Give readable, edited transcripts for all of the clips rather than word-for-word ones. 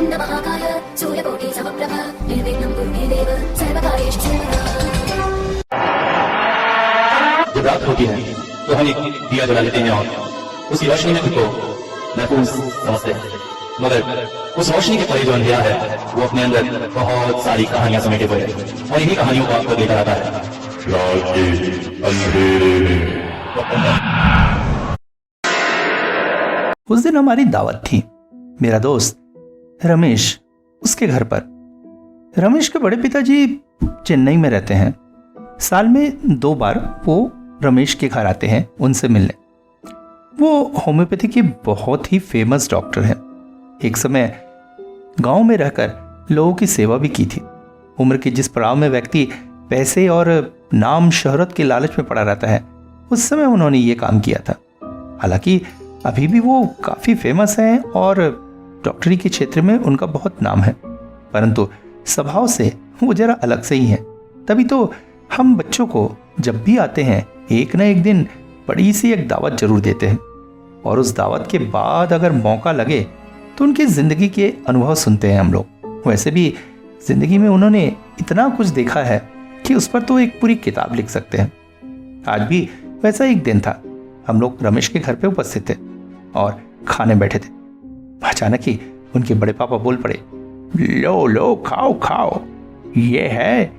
वक्रतुण्ड महाकाय सूर्यकोटि समप्रभ निर्विघ्नं कुरु मे देव सर्वकार्येषु सर्वदा। जब रात होती है तो हम एक दिया जला लेते हैं और उसकी रोशनी में खुद को महफूज समझते हैं, मगर उस रोशनी के परे जो अंधेरा है वो अपने अंदर बहुत सारी कहानियां समेटे हुए हैं और इन्हीं कहानियों को आपको लेकर आता है रात के अंधेरे में। उस दिन हमारी दावत थी। मेरा दोस्त रमेश उसके घर पर। रमेश के बड़े पिताजी चेन्नई में रहते हैं। साल में 2 बार वो रमेश के घर आते हैं उनसे मिलने। वो होम्योपैथी के बहुत ही फेमस डॉक्टर हैं। एक समय गांव में रहकर लोगों की सेवा भी की थी। उम्र के जिस पड़ाव में व्यक्ति पैसे और नाम शोहरत के लालच में पड़ा रहता है, उस समय उन्होंने ये काम किया था। हालांकि अभी भी वो काफ़ी फेमस हैं और डॉक्टरी के क्षेत्र में उनका बहुत नाम है, परंतु स्वभाव से वो जरा अलग से ही हैं। तभी तो हम बच्चों को जब भी आते हैं एक न एक दिन बड़ी सी एक दावत जरूर देते हैं और उस दावत के बाद अगर मौका लगे तो उनकी ज़िंदगी के अनुभव सुनते हैं हम लोग। वैसे भी ज़िंदगी में उन्होंने इतना कुछ देखा है कि उस पर तो एक पूरी किताब लिख सकते हैं। आज भी वैसा एक दिन था। हम लोग रमेश के घर पे उपस्थित थे और खाने बैठे थे। अचानक ही उनके बड़े पापा बोल पड़े, लो लो खाओ खाओ, ये है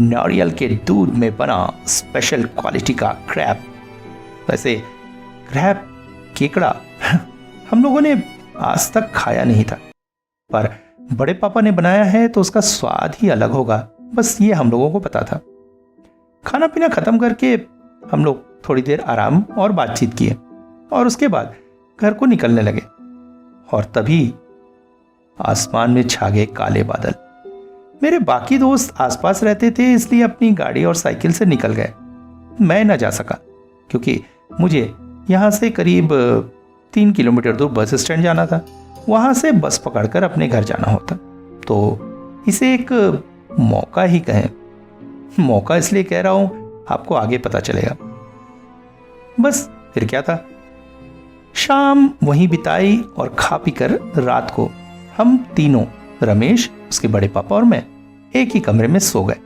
नारियल के दूध में बना स्पेशल क्वालिटी का क्रैब। वैसे क्रैब केकड़ा हम लोगों ने आज तक खाया नहीं था, पर बड़े पापा ने बनाया है तो उसका स्वाद ही अलग होगा, बस ये हम लोगों को पता था। खाना पीना खत्म करके हम लोग थोड़ी देर आराम और बातचीत किए और उसके बाद घर को निकलने लगे और तभी आसमान में छा गए काले बादल। मेरे बाकी दोस्त आसपास रहते थे, इसलिए अपनी गाड़ी और साइकिल से निकल गए। मैं न जा सका क्योंकि मुझे यहाँ से करीब 3 किलोमीटर दूर बस स्टैंड जाना था। वहाँ से बस पकड़कर अपने घर जाना होता। तो इसे एक मौका ही कहें। मौका इसलिए कह रहा हूँ, आपको आगे पता चलेगा। बस फिर क्या था, शाम वहीं बिताई और खा पी कर रात को हम तीनों, रमेश, उसके बड़े पापा और मैं, एक ही कमरे में सो गए।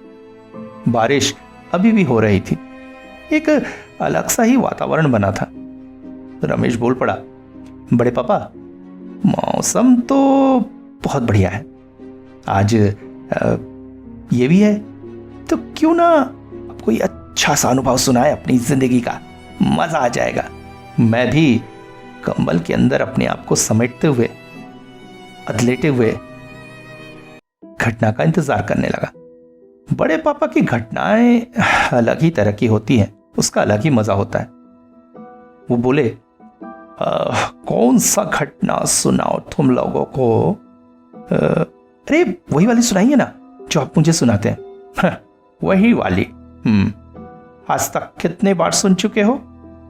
बारिश अभी भी हो रही थी। एक अलग सा ही वातावरण बना था। रमेश बोल पड़ा, बड़े पापा, मौसम तो बहुत बढ़िया है आज, ये भी है, तो क्यों ना आप कोई अच्छा सा अनुभव सुनाए अपनी जिंदगी का, मजा आ जाएगा। मैं भी कंबल के अंदर अपने आप को समेटते हुए, अधलेटे हुए घटना का इंतजार करने लगा। बड़े पापा की घटनाएं अलग ही तरह की होती हैं, उसका अलग ही मजा होता है। वो बोले, कौन सा घटना सुनाओ तुम लोगों को? अरे वही वाली सुनाइए ना जो आप मुझे सुनाते हैं। वही वाली। आज तक कितने बार सुन चुके हो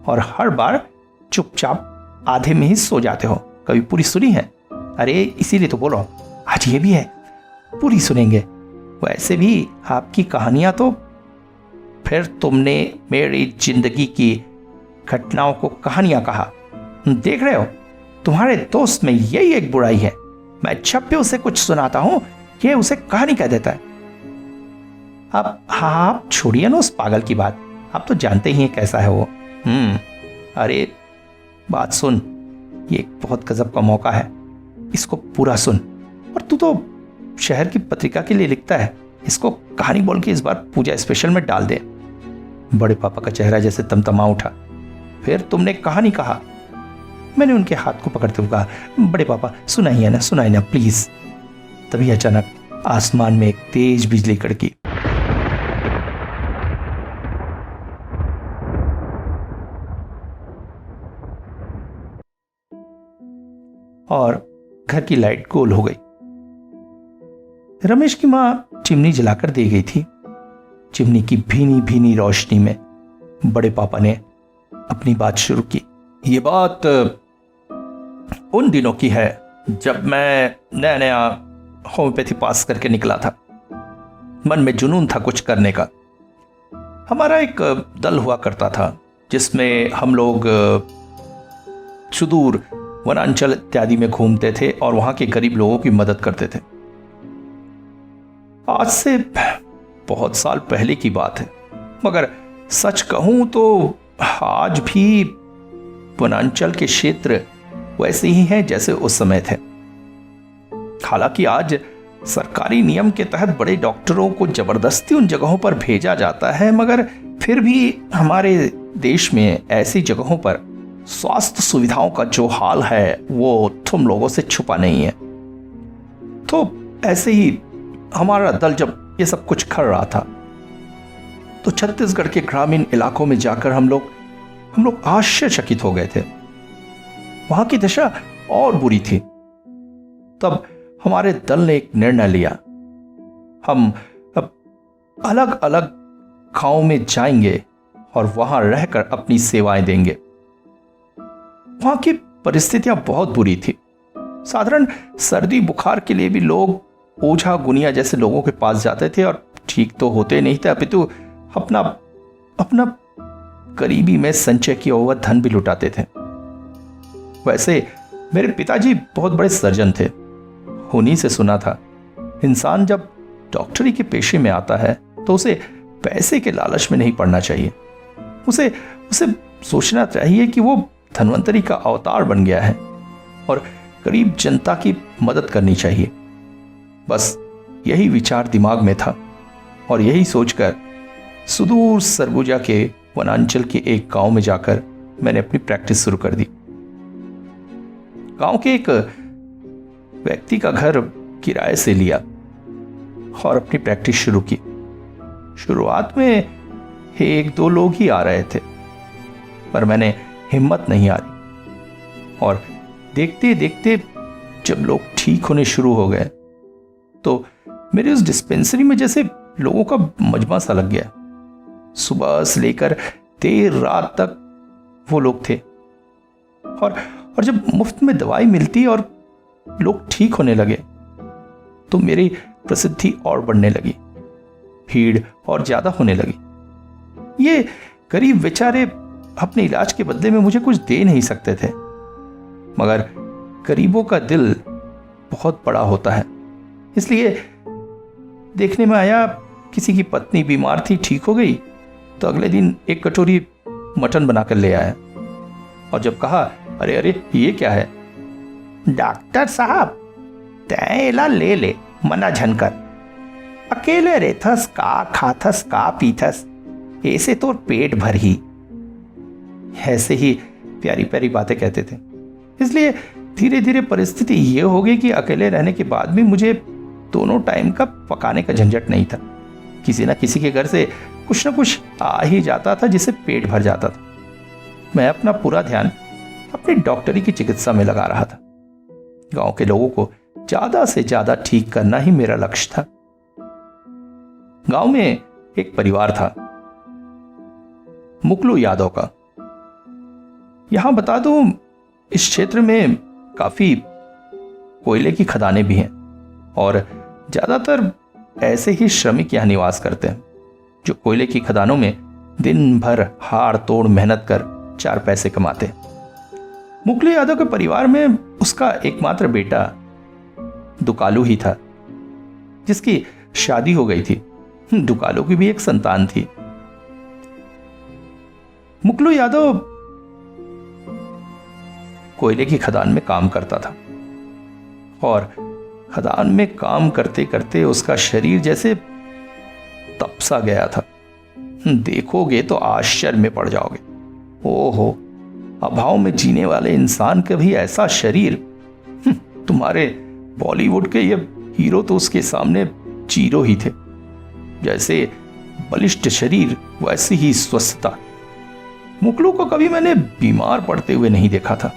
और हर बार चुपचाप आधे में ही सो जाते हो। कभी पूरी सुनी है? अरे इसीलिए तो बोलो, आज ये भी है, पूरी सुनेंगे। वैसे भी आपकी कहानियां तो, फिर तुमने मेरी जिंदगी की घटनाओं को कहानियां कहा। देख रहे हो, तुम्हारे दोस्त में यही एक बुराई है। मैं जब भी उसे कुछ सुनाता हूं, ये उसे कहानी कह देता है। आप छोड़िए ना उस पागल की बात, आप तो जानते ही हैं कैसा है वो। अरे बात सुन, ये एक बहुत गजब का मौका है, इसको पूरा सुन। और तू तो शहर की पत्रिका के लिए लिखता है, इसको कहानी बोल के इस बार पूजा स्पेशल में डाल दे। बड़े पापा का चेहरा जैसे तमतमा उठा। फिर तुमने कहानी कहा? मैंने उनके हाथ को पकड़ते हुए कहा, बड़े पापा सुनाइए ना प्लीज। तभी अचानक आसमान में एक तेज बिजली कड़की। और घर की लाइट गोल हो गई। रमेश की मां चिमनी जलाकर दे गई थी। चिमनी की भीनी भीनी रोशनी में बड़े पापा ने अपनी बात शुरू की। ये बात उन दिनों की है जब मैं नया नया होम्योपैथी पास करके निकला था। मन में जुनून था कुछ करने का। हमारा एक दल हुआ करता था जिसमें हम लोग सुदूर वनांचल इत्यादि में घूमते थे और वहां के गरीब लोगों की मदद करते थे। आज से बहुत साल पहले की बात है, मगर सच कहूं तो आज भी वनांचल के क्षेत्र वैसे ही हैं जैसे उस समय थे। हालांकि आज सरकारी नियम के तहत बड़े डॉक्टरों को जबरदस्ती उन जगहों पर भेजा जाता है, मगर फिर भी हमारे देश में ऐसी जगहों पर स्वास्थ्य सुविधाओं का जो हाल है वो तुम लोगों से छुपा नहीं है। तो ऐसे ही हमारा दल जब ये सब कुछ कर रहा था तो छत्तीसगढ़ के ग्रामीण इलाकों में जाकर हम लोग आश्चर्यचकित हो गए थे। वहां की दशा और बुरी थी। तब हमारे दल ने एक निर्णय लिया, हम अब अलग अलग गांवों में जाएंगे और वहां रहकर अपनी सेवाएं देंगे। वहां की परिस्थितियां बहुत बुरी थी। साधारण सर्दी बुखार के लिए भी लोग ओझा गुनिया जैसे लोगों के पास जाते थे और ठीक तो होते नहीं थे, अपितु अपना गरीबी में संचय किया हुआ धन भी लुटाते थे। वैसे मेरे पिताजी बहुत बड़े सर्जन थे। उन्हीं से सुना था, इंसान जब डॉक्टरी के पेशे में आता है तो उसे पैसे के लालच में नहीं पड़ना चाहिए। उसे सोचना चाहिए कि वो धन्वंतरी का अवतार बन गया है और गरीब जनता की मदद करनी चाहिए। बस यही विचार दिमाग में था और यही सोचकर सुदूर सरगुजा के वनांचल के एक गांव में जाकर मैंने अपनी प्रैक्टिस शुरू कर दी। गांव के एक व्यक्ति का घर किराए से लिया और अपनी प्रैक्टिस शुरू की। शुरुआत में 1-2 लोग ही आ रहे थे, पर मैंने हिम्मत नहीं हारी और देखते देखते जब लोग ठीक होने शुरू हो गए तो मेरे उस डिस्पेंसरी में जैसे लोगों का मजमा सा लग गया। सुबह से लेकर देर रात तक वो लोग थे और जब मुफ्त में दवाई मिलती और लोग ठीक होने लगे तो मेरी प्रसिद्धि और बढ़ने लगी, भीड़ और ज्यादा होने लगी। ये गरीब बेचारे अपने इलाज के बदले में मुझे कुछ दे नहीं सकते थे, मगर गरीबों का दिल बहुत बड़ा होता है। इसलिए देखने में आया किसी की पत्नी बीमार थी, ठीक हो गई तो अगले दिन एक कटोरी मटन बनाकर ले आया और जब कहा अरे अरे ये क्या है, डॉक्टर साहब तैला ले ले मना झनकर, अकेले रहथस का खाथस का पीथस, ऐसे तो पेट भर ही। ऐसे ही प्यारी प्यारी बातें कहते थे। इसलिए धीरे धीरे परिस्थिति ये हो गई कि अकेले रहने के बाद भी मुझे दोनों टाइम का पकाने का झंझट नहीं था। किसी ना किसी के घर से कुछ ना कुछ आ ही जाता था जिससे पेट भर जाता था। मैं अपना पूरा ध्यान अपनी डॉक्टरी की चिकित्सा में लगा रहा था। गांव के लोगों को ज्यादा से ज्यादा ठीक करना ही मेरा लक्ष्य था। गांव में एक परिवार था, मुकलू यादव का। यहां बता दूं, इस क्षेत्र में काफी कोयले की खदानें भी हैं और ज्यादातर ऐसे ही श्रमिक यहां निवास करते हैं जो कोयले की खदानों में दिन भर हाड़ तोड़ मेहनत कर 4 पैसे कमाते। मुकलू यादव के परिवार में उसका एकमात्र बेटा दुकालू ही था, जिसकी शादी हो गई थी। दुकालू की भी एक संतान थी। मुकलू यादव कोयले की खदान में काम करता था और खदान में काम करते करते उसका शरीर जैसे तपसा गया था। देखोगे तो आश्चर्य में पड़ जाओगे। ओहो, अभाव में जीने वाले इंसान का भी ऐसा शरीर। तुम्हारे बॉलीवुड के ये हीरो तो उसके सामने जीरो ही थे। जैसे बलिष्ठ शरीर वैसी ही स्वस्थता। मुकलू को कभी मैंने बीमार पड़ते हुए नहीं देखा था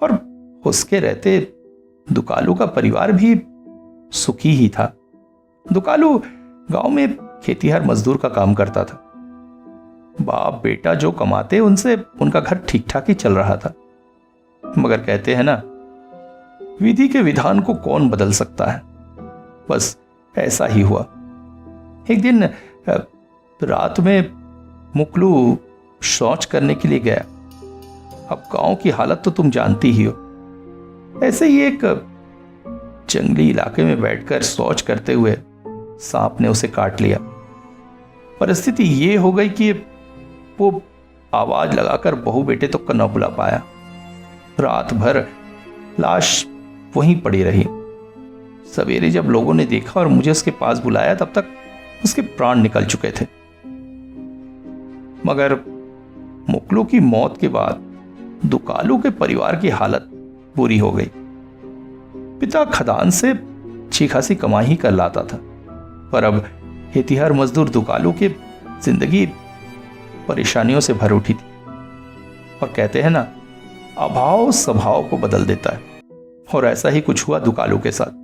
और उसके रहते दुकालू का परिवार भी सुखी ही था। दुकालू गांव में खेतीहर मजदूर का काम करता था। बाप बेटा जो कमाते उनसे उनका घर ठीक ठाक ही चल रहा था। मगर कहते हैं ना, विधि के विधान को कौन बदल सकता है। बस ऐसा ही हुआ। एक दिन रात में मुकलू शौच करने के लिए गया। अब गांव की हालत तो तुम जानती ही हो। ऐसे ही एक जंगली इलाके में बैठकर शौच करते हुए सांप ने उसे काट लिया। परिस्थिति ये हो गई कि वो आवाज लगाकर बहू बेटे तक को न बुला पाया। रात भर लाश वहीं पड़ी रही। सवेरे जब लोगों ने देखा और मुझे उसके पास बुलाया तब तक उसके प्राण निकल चुके थे। मगर मुकलो की मौत के बाद दुकालू के परिवार की हालत बुरी हो गई। पिता खदान से अच्छी खासी कमाई ही कर लाता था, पर अब खेतिहर मजदूर दुकालू की जिंदगी परेशानियों से भर उठी थी। और कहते हैं ना, अभाव स्वभाव को बदल देता है, और ऐसा ही कुछ हुआ दुकालू के साथ।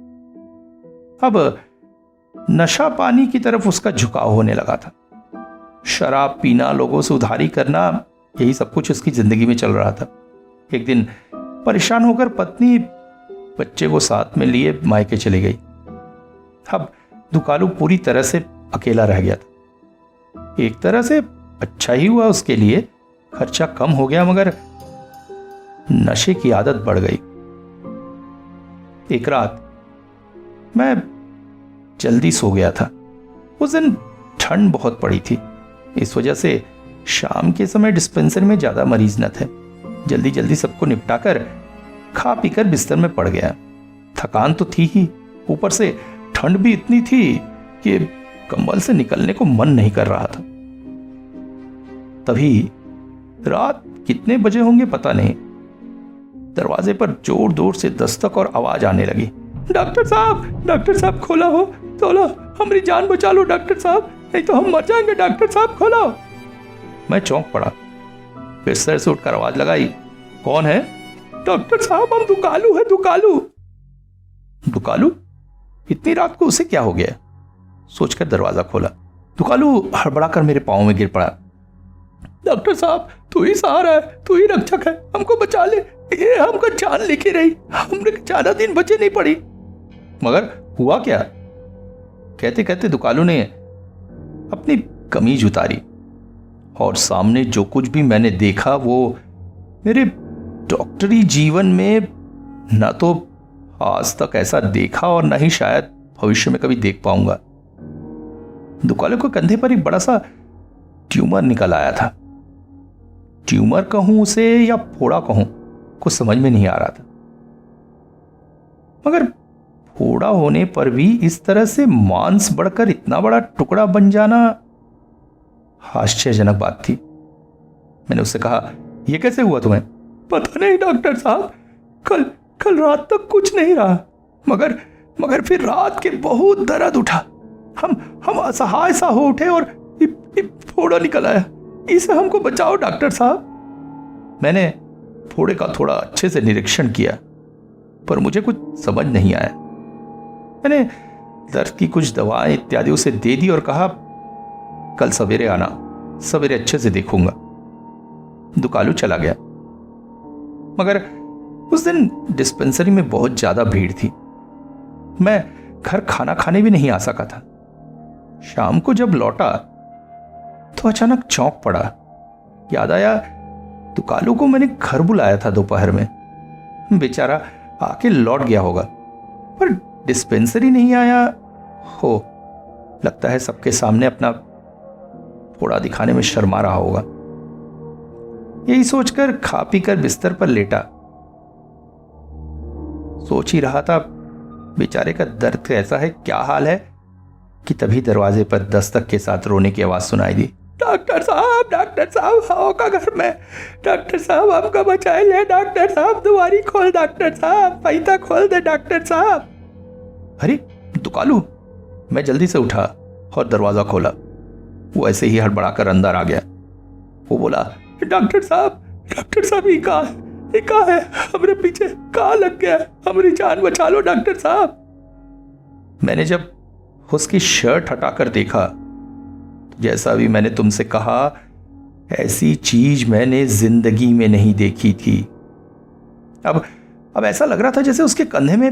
अब नशा पानी की तरफ उसका झुकाव होने लगा था। शराब पीना, लोगों से उधारी करना, यही सब कुछ उसकी जिंदगी में चल रहा था। एक दिन परेशान होकर पत्नी बच्चे को साथ में लिए मायके चली गई। अब दुकालू पूरी तरह से अकेला रह गया था। एक तरह से अच्छा ही हुआ उसके लिए, खर्चा कम हो गया, मगर नशे की आदत बढ़ गई। एक रात मैं जल्दी सो गया था। उस दिन ठंड बहुत पड़ी थी, इस वजह से शाम के समय डिस्पेंसरी में ज्यादा मरीज न थे। जल्दी जल्दी सबको निपटाकर खा पीकर बिस्तर में पड़ गया। थकान तो थी ही, ऊपर से ठंड भी इतनी थी कि कंबल से निकलने को मन नहीं कर रहा था। तभी रात कितने बजे होंगे पता नहीं, दरवाजे पर जोर जोर से दस्तक और आवाज आने लगी। डॉक्टर साहब खोला हो, तोलो, हमारी जान बचा लो डॉक्टर साहब, नहीं तो हम मर जाएंगे, डॉक्टर साहब खोलो। मैं चौंक पड़ा, बिस्तर से उठकर आवाज लगाई, कौन है? डॉक्टर साहब, हम दुकालू है, दुकालू। दुकालू? इतनी रात को उसे क्या हो गया? सोचकर दरवाजा खोला। दुकालू हड़बड़ाकर मेरे पांव में गिर पड़ा। डॉक्टर साहब, तू ही सहारा है, तू ही रक्षक है, हमको बचा ले, ये हमको जान लेके रही, हमने ज्यादा दिन बचे नहीं पड़ी। मगर हुआ क्या? कहते कहते दुकालू ने अपनी कमीज उतारी और सामने जो कुछ भी मैंने देखा वो मेरे डॉक्टरी जीवन में ना तो आज तक ऐसा देखा और ना ही शायद भविष्य में कभी देख पाऊंगा। दुकालू के कंधे पर एक बड़ा सा ट्यूमर निकल आया था। ट्यूमर कहूं उसे या फोड़ा कहूं, कुछ समझ में नहीं आ रहा था। मगर फोड़ा होने पर भी इस तरह से मांस बढ़कर इतना बड़ा टुकड़ा बन जाना आश्चर्यजनक बात थी। मैंने उससे कहा, यह कैसे हुआ तुम्हें? पता नहीं डॉक्टर साहब, कल रात तक कुछ नहीं रहा, मगर फिर रात के बहुत दर्द उठा। हम असहाय सा हो उठे और फोड़ा निकल आया, इसे हमको बचाओ डॉक्टर साहब। मैंने फोड़े का थोड़ा अच्छे से निरीक्षण किया, पर मुझे कुछ समझ नहीं आया। मैंने दर्द की कुछ दवाएं इत्यादि उसे दे दी और कहा, कल सवेरे आना, सवेरे अच्छे से देखूंगा। दुकालू चला गया। मगर उस दिन डिस्पेंसरी में बहुत ज्यादा भीड़ थी। मैं घर खाना खाने भी नहीं आ सका था। शाम को जब लौटा तो अचानक चौंक पड़ा। याद आया, दुकालू को मैंने घर बुलाया था दोपहर में। बेचारा आके लौट गया होगा, पर डिस्पेंसरी नहीं आया हो। लगता है सबके सामने अपना फोड़ा दिखाने में शर्मा रहा होगा। यही सोचकर खा पी कर बिस्तर पर लेटा। सोच ही रहा था बेचारे का दर्द कैसा है, क्या हाल है, कि तभी दरवाजे पर दस्तक के साथ रोने की आवाज सुनाई दी। डॉक्टर साहब, आओ का घर में, डॉक्टर साहब हमको बचाए ले, डॉक्टर साहब दुआरी खोल, डॉक्टर साहब पैसा खोल दे, डॉक्टर साहब। अरे दुकालू! मैं जल्दी से उठा और दरवाजा खोला। वो ऐसे ही हड़बड़ाकर अंदर आ गया। वो बोला, डॉक्टर साहब ये कहा है, हमरे पीछे कहा लग गया, हमारी जान बचा लो डॉक्टर साहब। मैंने जब उसकी शर्ट हटाकर देखा, तो जैसा भी मैंने तुमसे कहा, ऐसी चीज मैंने जिंदगी में नहीं देखी थी। अब ऐसा लग रहा था जैसे उसके कंधे में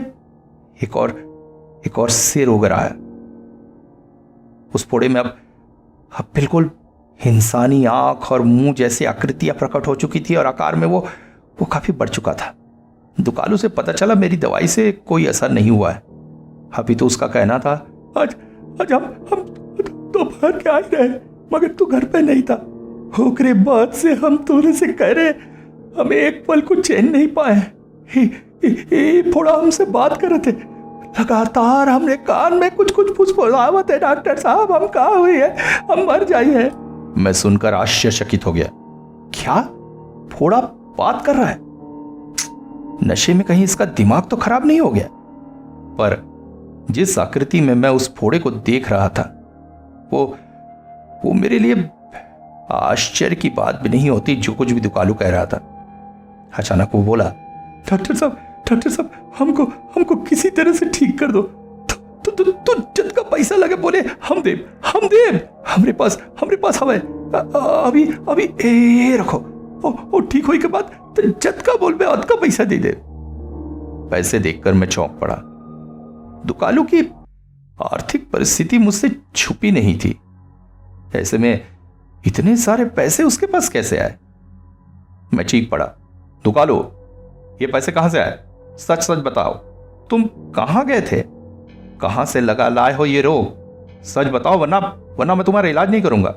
एक और सिर उग रहा है। उस फोड़े में अब बिल्कुल इंसानी आंख और मुंह जैसी आकृतियां प्रकट हो चुकी थी और आकार में वो वो काफी बढ़ चुका था। दुकालू से पता चला मेरी दवाई से कोई असर नहीं हुआ है। अभी तो उसका कहना था, आज आज हम दोपहर के आ ही रहे, मगर तू घर पे नहीं था। ओकरे बाद से हम तोरे से कह रहे, हमें एक पल को चैन नहीं पाए। थोड़ा हमसे बात कर रहे थे, लगातार हमने कान में कुछ फुसफुसावत है, डॉक्टर साहब हम कहाँ हुई है, हम मर जाए हैं। मैं सुनकर आश्चर्यचकित हो गया। क्या फोड़ा बात कर रहा है? नशे में कहीं इसका दिमाग तो खराब नहीं हो गया? पर जिस आकृति में मैं उस फोड़े को देख रहा था, वो मेरे लिए आश्चर्य की बात भी नहीं होती जो कुछ भी दुकालू कह रहा था। अचानक वो बोला, डॉक्टर साहब हमको किसी तरह से ठीक कर दो। तो जितना पैसा लगे बोले हम देव हमरे पास हवे अभी ए रखो, ओ ठीक होई के बाद तो जतका बोलबे अतका पैसा दे दे। पैसे देखकर मैं चौंक पड़ा। दुकालू की आर्थिक परिस्थिति मुझसे छुपी नहीं थी, ऐसे में इतने सारे पैसे उसके पास कैसे आए? मैं चीख पड़ा, दुकालू ये पैसे कहां से आए? सच बताओ, तुम कहां गए थे? कहां से लाए हो ये रोग? सच बताओ, वरना मैं तुम्हारा इलाज नहीं करूंगा।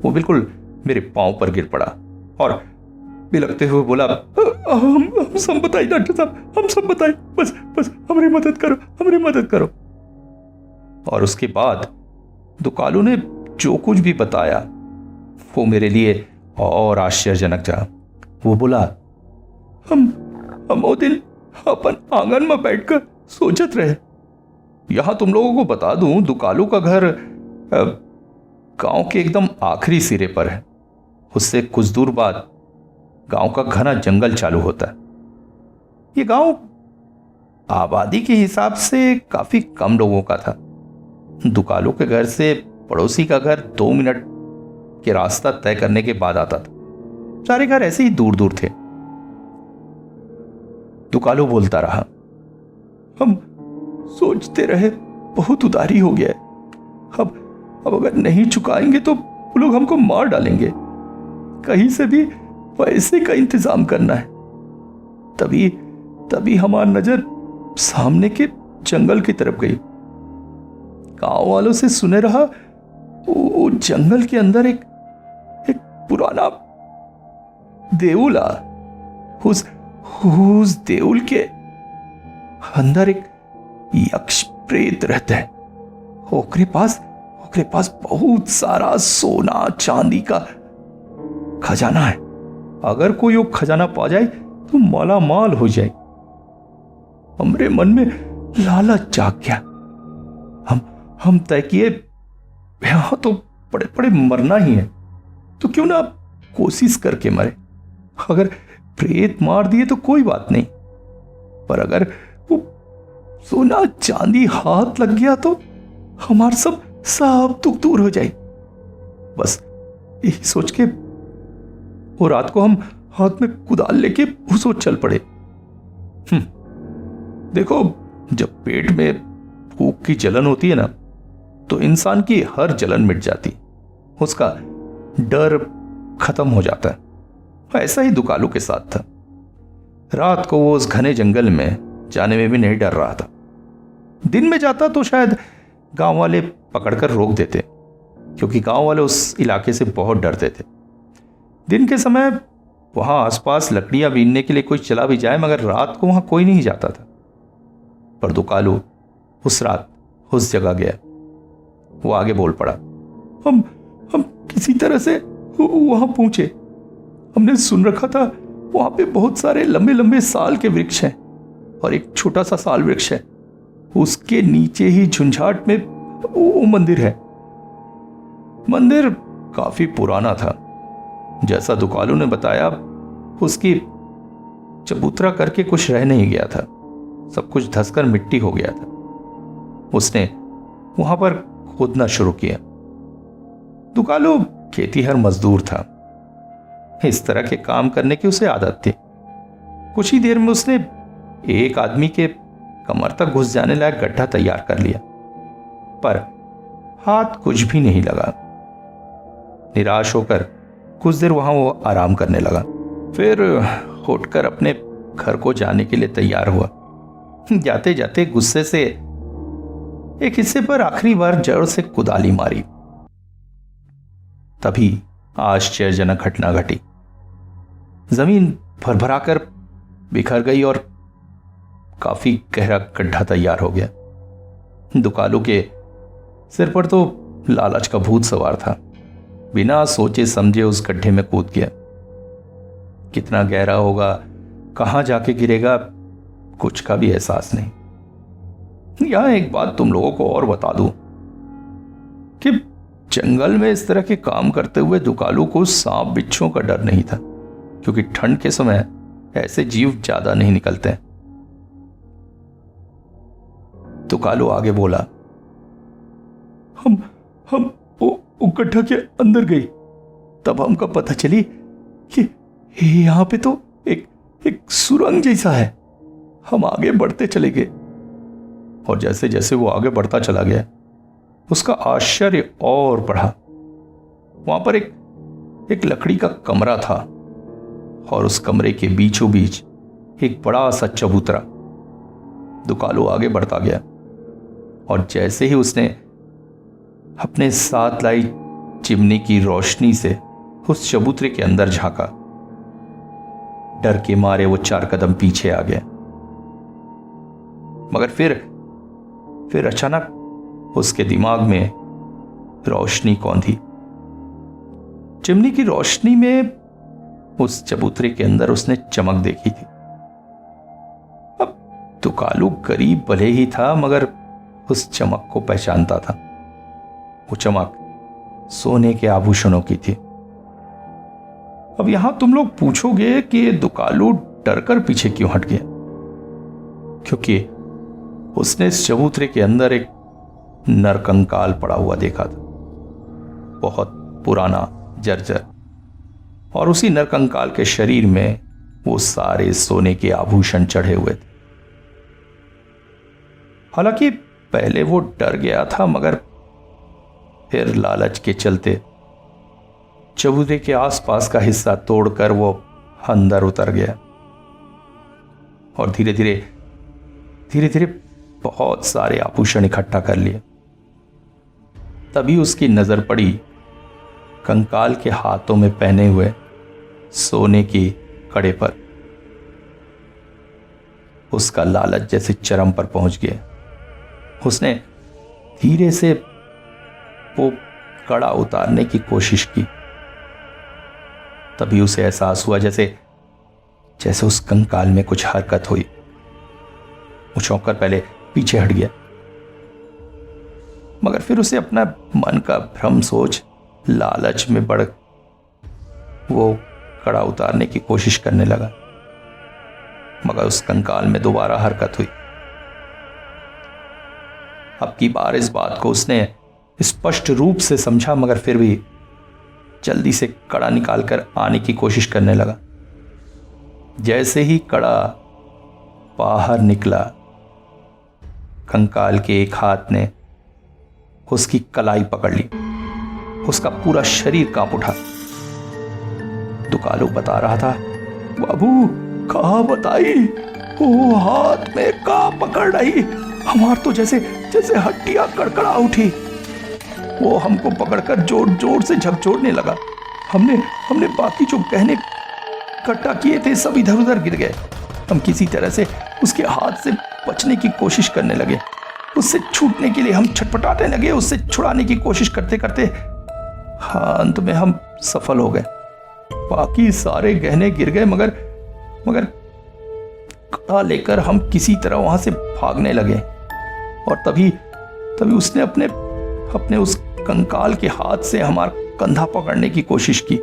वो बिल्कुल मेरे पांव पर गिर पड़ा और बिलखते हुए बोला, हम सब बताइए डॉक्टर साहब, हम सब बताइए, बस हमारी मदद करो। और उसके बाद दुकालू ने जो कुछ भी बताया वो मेरे लिए और आश्चर्यजनक था। वो बोला, हम वो दिन अपन आंगन में बैठकर सोचत रहे। यहां तुम लोगों को बता दूं, दुकालू का घर गांव के एकदम आखिरी सिरे पर है। उससे कुछ दूर बाद गांव का घना जंगल चालू होता है। ये गांव आबादी के हिसाब से काफी कम लोगों का था। दुकालू के घर से पड़ोसी का घर 2 मिनट के रास्ता तय करने के बाद आता था। सारे घर ऐसे ही दूर दूर थे। दुकालू बोलता रहा, हम सोचते रहे बहुत उदारी हो गया है। अब अगर नहीं चुकाएंगे तो वो लोग हमको मार डालेंगे। कहीं से भी पैसे का इंतजाम करना है। तभी हमारी नजर सामने के जंगल की तरफ गई। गांव वालों से सुने रहा, वो जंगल के अंदर एक पुराना देउल आ। उस देउल के अंदर एक यक्ष प्रेत रहता है। ओकरे पास बहुत सारा सोना चांदी का खजाना है। अगर कोई वो खजाना पा जाए तो माला माल हो जाए। हमरे मन में लालच जाग गया। हम तय किए, यहां तो बड़े बड़े मरना ही है, तो क्यों ना कोशिश करके मरे। अगर प्रेत मार दिए तो कोई बात नहीं, पर अगर वो सोना चांदी हाथ लग गया तो हमारा सब दुख दूर हो जाए। बस यही सोच के वो रात को हम हाथ में कुदाल लेके उस ओर चल पड़े। देखो, जब पेट में भूख की जलन होती है ना, तो इंसान की हर जलन मिट जाती, उसका डर खत्म हो जाता है। ऐसा ही दुकालू के साथ था। रात को वो उस घने जंगल में जाने में भी नहीं डर रहा था। दिन में जाता तो शायद गांव वाले पकड़कर रोक देते, क्योंकि गांव वाले उस इलाके से बहुत डरते थे। दिन के समय वहां आसपास लकड़ियां बीनने के लिए कोई चला भी जाए, मगर रात को वहां कोई नहीं जाता था। पर दुकालू उस रात उस जगह गया। वो आगे बोल पड़ा, हम किसी तरह से वहां पहुंचे। हमने सुन रखा था वहां पे बहुत सारे लंबे लंबे साल के वृक्ष हैं और एक छोटा सा साल वृक्ष है। उसके नीचे ही झुंझाट में वो मंदिर है। मंदिर काफी पुराना था। जैसा दुकालू ने बताया, उसकी चबूतरा करके कुछ रह नहीं गया था। सब कुछ धंसकर मिट्टी हो गया था। उसने वहां पर खोदना शुरू किया। दुकालू खेतीहर मजदूर था। इस तरह के काम करने की उसे आदत थी। कुछ ही देर में उसने एक आदमी के कमर तक घुस जाने लायक गड्ढा तैयार कर लिया, पर हाथ कुछ भी नहीं लगा। निराश होकर कुछ देर वहां वो आराम करने लगा। फिर उठकर अपने घर को जाने के लिए तैयार हुआ। जाते जाते गुस्से से एक हिस्से पर आखिरी बार जोर से कुदाली मारी। तभी आश्चर्यजनक घटना घटी। जमीन भरभराकर बिखर गई और काफी गहरा गड्ढा तैयार हो गया। दुकालू के सिर पर तो लालच का भूत सवार था। बिना सोचे समझे उस गड्ढे में कूद गया। कितना गहरा होगा, कहां जाके गिरेगा, कुछ का भी एहसास नहीं। यहां एक बात तुम लोगों को और बता दूं कि जंगल में इस तरह के काम करते हुए दुकालू को सांप बिच्छुओं का डर नहीं था, क्योंकि ठंड के समय ऐसे जीव ज्यादा नहीं निकलते। दुकालू आगे बोला, हम वो गड्ढा के अंदर गई, तब हमको पता चली कि यहां पे तो एक सुरंग जैसा है। हम आगे बढ़ते चले गए और जैसे जैसे वो आगे बढ़ता चला गया उसका आश्चर्य और बढ़ा। वहां पर एक लकड़ी का कमरा था और उस कमरे के बीचों बीच एक बड़ा सा चबूतरा। दुकालू आगे बढ़ता गया और जैसे ही उसने अपने साथ लाई चिमनी की रोशनी से उस चबूतरे के अंदर झांका, डर के मारे वो 4 कदम पीछे आ गया। मगर फिर अचानक उसके दिमाग में रोशनी कौंधी। चिमनी की रोशनी में उस चबूतरे के अंदर उसने चमक देखी थी। अब दुकालू गरीब भले ही था, मगर उस चमक को पहचानता था। वो चमक सोने के आभूषणों की थी। अब यहां तुम लोग पूछोगे कि दुकालू डरकर पीछे क्यों हट गया, क्योंकि उसने इस चबूतरे के अंदर एक नरकंकाल पड़ा हुआ देखा था, बहुत पुराना, जर्जर, और उसी नरकंकाल के शरीर में वो सारे सोने के आभूषण चढ़े हुए थे। हालांकि पहले वो डर गया था, मगर फिर लालच के चलते चबूतरे के आसपास का हिस्सा तोड़कर वो अंदर उतर गया और धीरे धीरे बहुत सारे आभूषण इकट्ठा कर लिए। तभी उसकी नजर पड़ी कंकाल के हाथों में पहने हुए सोने की कड़े पर। उसका लालच जैसे चरम पर पहुंच गया। उसने धीरे से वो कड़ा उतारने की कोशिश की। तभी उसे एहसास हुआ जैसे उस कंकाल में कुछ हरकत हुई। वो चौंककर पहले पीछे हट गया, मगर फिर उसे अपना मन का भ्रम सोच लालच में बढ़ वो कड़ा उतारने की कोशिश करने लगा। मगर उस कंकाल में दोबारा हरकत हुई। अब की बार इस बात को उसने स्पष्ट रूप से समझा, मगर फिर भी जल्दी से कड़ा निकालकर आने की कोशिश करने लगा। जैसे ही कड़ा बाहर निकला, कंकाल के एक हाथ ने उसकी कलाई पकड़ ली। उसका पूरा शरीर कांप उठा। दुकालू बता रहा था, बाबू कहाँ बताई, वो हाथ में कहाँ पकड़ रही, हमार तो जैसे हड्डियां कड़कड़ा उठी। वो हमको पकड़कर जोर जोर से झकझोरने लगा। हमने बाकी जो गहने इकट्ठा किए थे सब इधर उधर गिर गए। हम किसी तरह से उसके हाथ से बचने की कोशिश करने लगे। उससे छूटने के लिए हम छटपटाने लगे। उससे छुड़ाने की कोशिश करते करते अंत में हम सफल हो गए। बाकी सारे गहने गिर गए, मगर कड़ा लेकर हम किसी तरह वहां से भागने लगे। और तभी उसने अपने उस कंकाल के हाथ से हमारा कंधा पकड़ने की कोशिश की।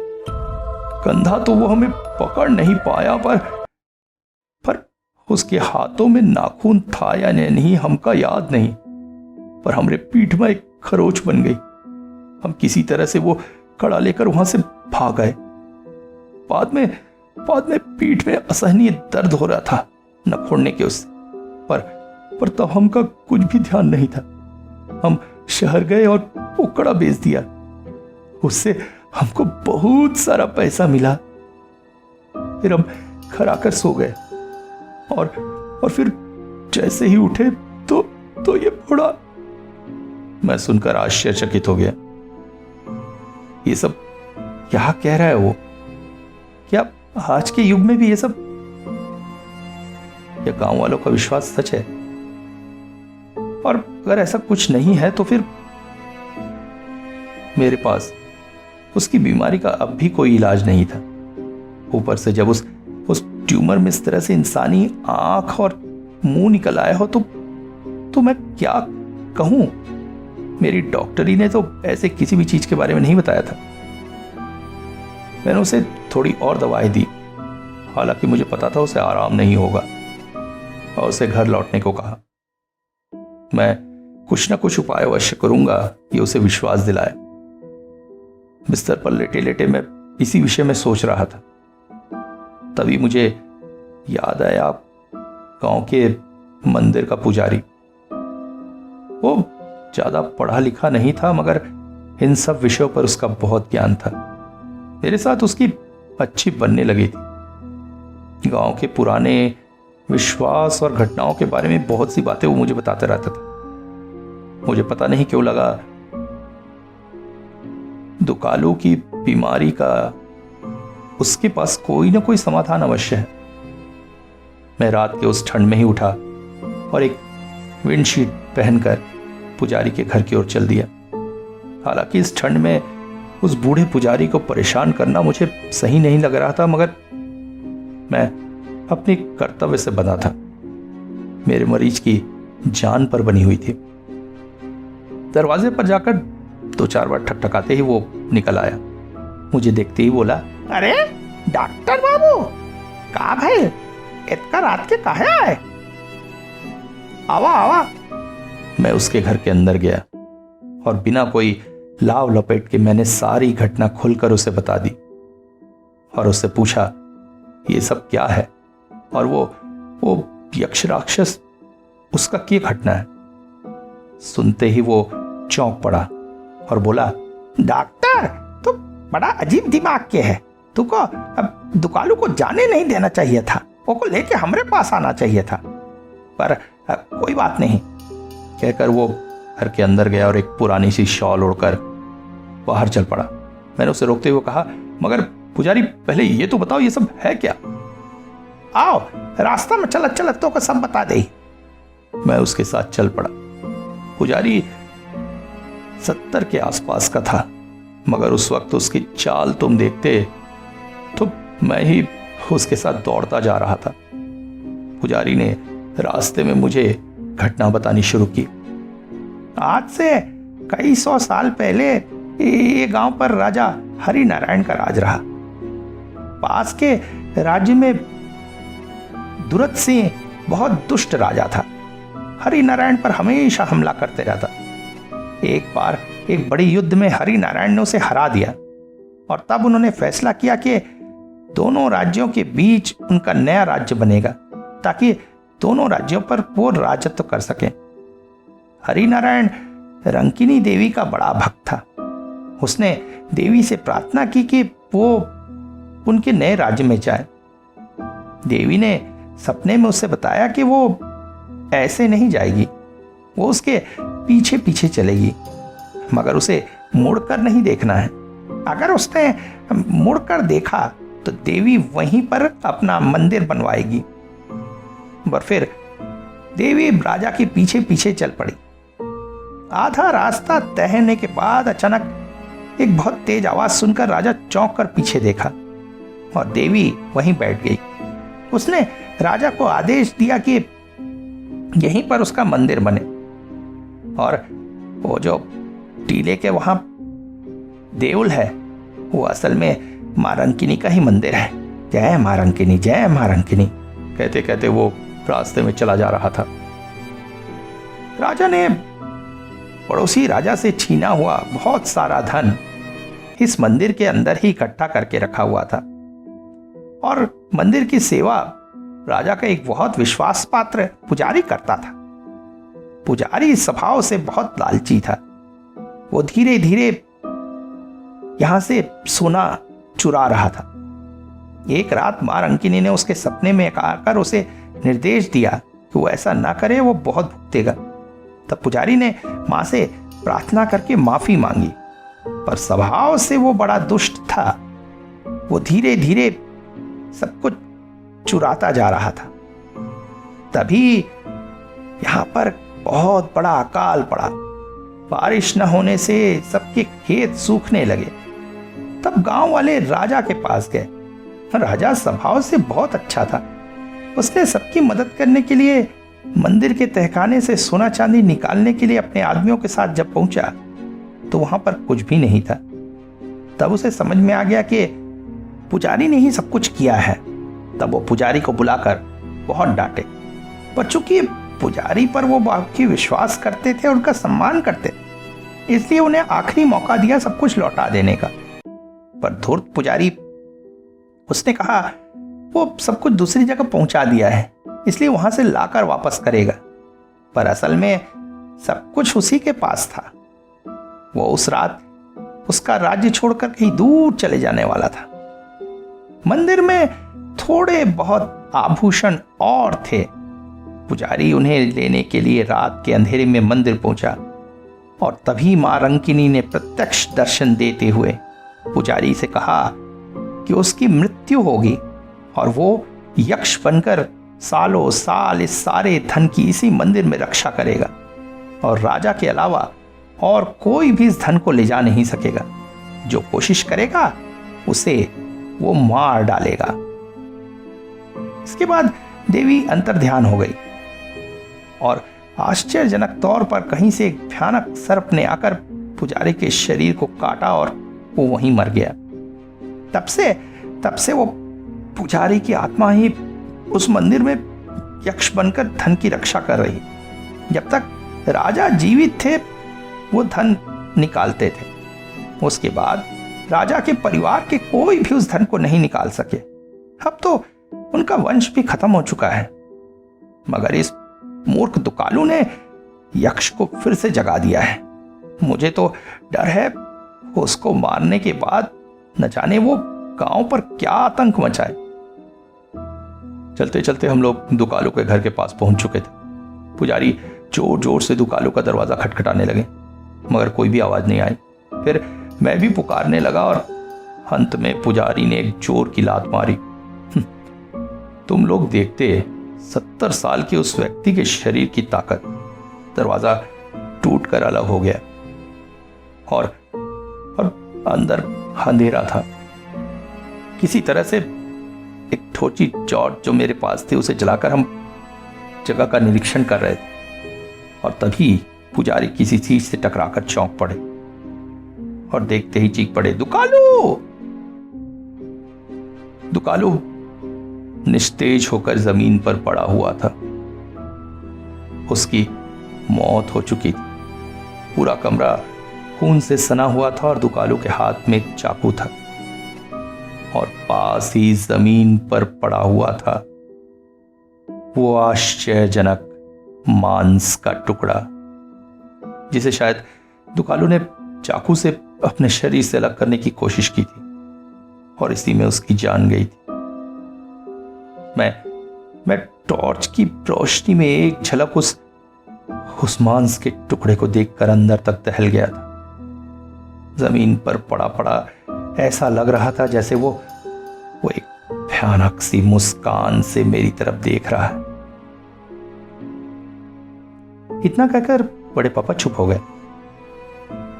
कंधा तो वो हमें पकड़ नहीं पाया, पर उसके हाथों में नाखून था या नहीं हमका याद नहीं, पर हमरे पीठ में एक खरोच बन गई। हम किसी तरह से वो कड़ा लेकर वहां से भाग गए। बाद में पीठ में असहनीय दर्द हो रहा था न फोड़ने के उससे, पर तब हमका कुछ भी ध्यान नहीं था। हम शहर गए और वो कड़ा बेच दिया। उससे हमको बहुत सारा पैसा मिला। फिर हम चक्कर आकर सो गए और फिर जैसे ही उठे तो ये बुढ़ा। मैं सुनकर आश्चर्यचकित हो गया। ये सब क्या कह रहा है वो? क्या आज के युग में भी ये सब? क्या गांव वालों का विश्वास सच है? और अगर ऐसा कुछ नहीं है तो फिर मेरे पास उसकी बीमारी का अब भी कोई इलाज नहीं था। ऊपर से जब उस ट्यूमर में इस तरह से इंसानी आंख और मुंह निकल आया हो तो मैं क्या कहूं? मेरी डॉक्टरी ने तो ऐसे किसी भी चीज के बारे में नहीं बताया था। मैंने उसे थोड़ी और दवाई दी, हालांकि मुझे पता था उसे आराम नहीं होगा, और उसे घर लौटने को कहा। मैं कुछ ना कुछ उपाय अवश्य करूंगा, ये उसे विश्वास दिलाया। बिस्तर पर लेटे लेटे मैं इसी विषय में सोच रहा था। तभी मुझे याद आया गांव के मंदिर का पुजारी। वो ज्यादा पढ़ा लिखा नहीं था, मगर इन सब विषयों पर उसका बहुत ज्ञान था। मेरे साथ उसकी अच्छी बनने लगी थी। गांव के पुराने विश्वास और घटनाओं के बारे में बहुत सी बातें वो मुझे बताते रहता था। मुझे पता नहीं क्यों लगा दुकालू की बीमारी का उसके पास कोई ना कोई समाधान अवश्य है। मैं रात के उस ठंड में ही उठा और एक विंडशीट पहनकर पुजारी के घर की ओर चल दिया। हालांकि इस ठंड में उस बूढ़े पुजारी को परेशान करना मुझे सही नहीं लग रहा था, मगर मैं अपने कर्तव्य से बंधा था। मेरे मरीज की जान पर बनी हुई थी। दरवाजे पर जाकर 2-4 बार ठकठकाते ही वो निकल आया। मुझे देखते ही बोला, अरे डॉक्टर बाबू, का भाई इतना रात के काहे आए? आवा आवा। मैं उसके घर के अंदर गया और बिना कोई लाव लपेट के मैंने सारी घटना खुलकर उसे बता दी और उससे पूछा ये सब क्या है और वो यक्ष राक्षस उसका क्या घटना है। सुनते ही वो चौंक पड़ा और बोला, डॉक्टर तू बड़ा अजीब दिमाग के है। तुमको अब दुकालू को जाने नहीं देना चाहिए था, वो लेके हमरे पास आना चाहिए था। पर कोई बात नहीं, कहकर वो घर के अंदर गया और एक पुरानी सी शॉल ओढ़कर बाहर चल पड़ा। मैंने उसे रोकते हुए कहा, मगर पुजारी पहले ये तो बताओ ये सब है क्या? आओ रास्ता में चलत चलत तो को सब बता दे। मैं उसके साथ चल पड़ा। पुजारी 70 के आसपास का था, मगर उस वक्त उसकी चाल तुम देखते तो मैं ही उसके साथ दौड़ता जा रहा था। पुजारी ने रास्ते में मुझे घटना बतानी शुरू की। आज से कई 100 साल पहले ये गांव पर राजा हरि नारायण का राज रहा। पास के राज्य में दुरत सिंह बहुत दुष्ट राजा था। हरि नारायण पर हमेशा हमला करते रहता। एक बार एक बड़े युद्ध में हरि नारायण ने उसे हरा दिया और तब उन्होंने फैसला किया कि दोनों राज्यों के बीच उनका नया राज्य बनेगा, ताकि दोनों राज्यों पर वो राजत्व कर सके। हरि नारायण रंकिनी देवी का बड़ा भक्त था। उसने देवी से प्रार्थना की कि वो उनके नए राज्य में जाए। देवी ने सपने में उससे बताया कि वो ऐसे नहीं जाएगी, वो उसके पीछे पीछे चलेगी, मगर उसे मुड़कर नहीं देखना है। अगर उसने मुड़कर देखा तो देवी वहीं पर अपना मंदिर बनवाएगी। पर फिर देवी राजा के पीछे पीछे चल पड़ी। आधा रास्ता तहने के बाद अचानक एक बहुत तेज आवाज सुनकर राजा चौंक कर पीछे देखा और देवी वहीं बैठ गई। उसने राजा को आदेश दिया कि यहीं पर उसका मंदिर बने, और वो जो टीले के वहां देउल है वो असल में मां रंकिनी का ही मंदिर है। जय मां रंकिनी, जय मां रंकिनी कहते कहते वो रास्ते में चला जा रहा था। राजा ने पड़ोसी राजा से छीना हुआ बहुत सारा धन इस मंदिर के अंदर ही इकट्ठा करके रखा हुआ था, और मंदिर की सेवा राजा का एक बहुत विश्वास पात्र पुजारी करता था। पुजारी स्वभाव से बहुत लालची था। वो धीरे धीरे यहां से सोना चुरा रहा था। एक रात मां रंकिनी ने उसके सपने में आकर उसे निर्देश दिया कि वो ऐसा ना करे, वो बहुत भुगतेगा। तब पुजारी ने मां से प्रार्थना करके माफी मांगी, पर स्वभाव से वो बड़ा दुष्ट था। वो धीरे धीरे सब कुछ चुराता जा रहा था। तभी यहां पर बहुत बड़ा अकाल पड़ा। बारिश न होने से सबके खेत सूखने लगे। तब गांव वाले राजा के पास गए। राजा स्वभाव से बहुत अच्छा था। उसने सबकी मदद करने के लिए मंदिर के तहखाने से सोना चांदी निकालने के लिए अपने आदमियों के साथ जब पहुंचा तो वहां पर कुछ भी नहीं था। तब उसे समझ में आ गया कि पुजारी ने ही सब कुछ किया है। तब वो पुजारी को बुलाकर बहुत डांटे, पर चूंकि पुजारी पर वो बाकी विश्वास करते थे और उनका सम्मान करते, इसलिए उन्हें आखिरी मौका दिया सब कुछ लौटा देने का। पर धूर्त पुजारी, उसने कहा वो सब कुछ दूसरी जगह पहुंचा दिया है, इसलिए वहां से लाकर वापस करेगा। पर असल में सब कुछ उसी के पास था। वो उस रात उसका राज्य छोड़कर कहीं दूर चले जाने वाला था। मंदिर में थोड़े बहुत आभूषण और थे। पुजारी उन्हें लेने के लिए रात के अंधेरे में मंदिर पहुंचा और तभी मां रंकिनी ने प्रत्यक्ष दर्शन देते हुए पुजारी से कहा कि उसकी मृत्यु होगी और वो यक्ष बनकर सालों साल इस सारे धन की इसी मंदिर में रक्षा करेगा और राजा के अलावा और कोई भी इस धन को ले जा नहीं सकेगा। जो कोशिश करेगा उसे वो मार डालेगा। इसके बाद देवी अंतर्ध्यान हो गई और आश्चर्यजनक तौर पर कहीं से एक भयानक सर्प ने आकर पुजारी के शरीर को काटा और वो वहीं मर गया। तब से वो पुजारी की आत्मा ही उस मंदिर में यक्ष बनकर धन की रक्षा कर रही। जब तक राजा जीवित थे वो धन निकालते थे। उसके बाद राजा के परिवार के कोई भी उस धन को नहीं निकाल सके। अब तो उनका वंश भी खत्म हो चुका है। मगर इस मूर्ख दुकालू ने यक्ष को फिर से जगा दिया है। मुझे तो डर है उसको मारने के बाद न जाने वो गांव पर क्या आतंक मचाए। चलते चलते हम लोग दुकालू के घर के पास पहुंच चुके थे। पुजारी जोर जोर से दुकालू का दरवाजा खटखटाने लगे, मगर कोई भी आवाज नहीं आई। फिर मैं भी पुकारने लगा और अंत में पुजारी ने एक जोर की लात मारी। तुम लोग देखते 70 साल के उस व्यक्ति के शरीर की ताकत। दरवाजा टूटकर अलग हो गया और अंदर अंधेरा था। किसी तरह से एक ठोची चौट जो मेरे पास थी उसे जलाकर हम जगह का निरीक्षण कर रहे थे और तभी पुजारी किसी चीज से टकराकर चौंक पड़े और देखते ही चीख पड़े, दुकालू! दुकालू निस्तेज होकर जमीन पर पड़ा हुआ था। उसकी मौत हो चुकी थी। पूरा कमरा खून से सना हुआ था और दुकालू के हाथ में एक चाकू था और पास ही जमीन पर पड़ा हुआ था वो आश्चर्यजनक मांस का टुकड़ा, जिसे शायद दुकालू ने चाकू से अपने शरीर से अलग करने की कोशिश की थी और इसी में उसकी जान गई थी। मैं टॉर्च की रोशनी में एक झलक उस मांस के टुकड़े को देखकर अंदर तक दहल गया था। जमीन पर पड़ा पड़ा ऐसा लग रहा था जैसे वो एक भयानक सी मुस्कान से मेरी तरफ देख रहा है। इतना कहकर बड़े पापा चुप हो गए।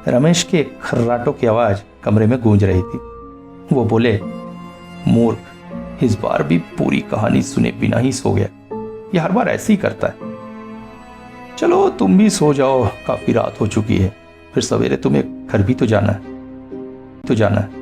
रमेश के खर्राटों की आवाज कमरे में गूंज रही थी। वो बोले, मूर्ख, इस बार भी पूरी कहानी सुने बिना ही सो गया। ये हर बार ऐसे ही करता है। चलो तुम भी सो जाओ, काफी रात हो चुकी है। फिर सवेरे तुम्हें घर भी तो जाना है।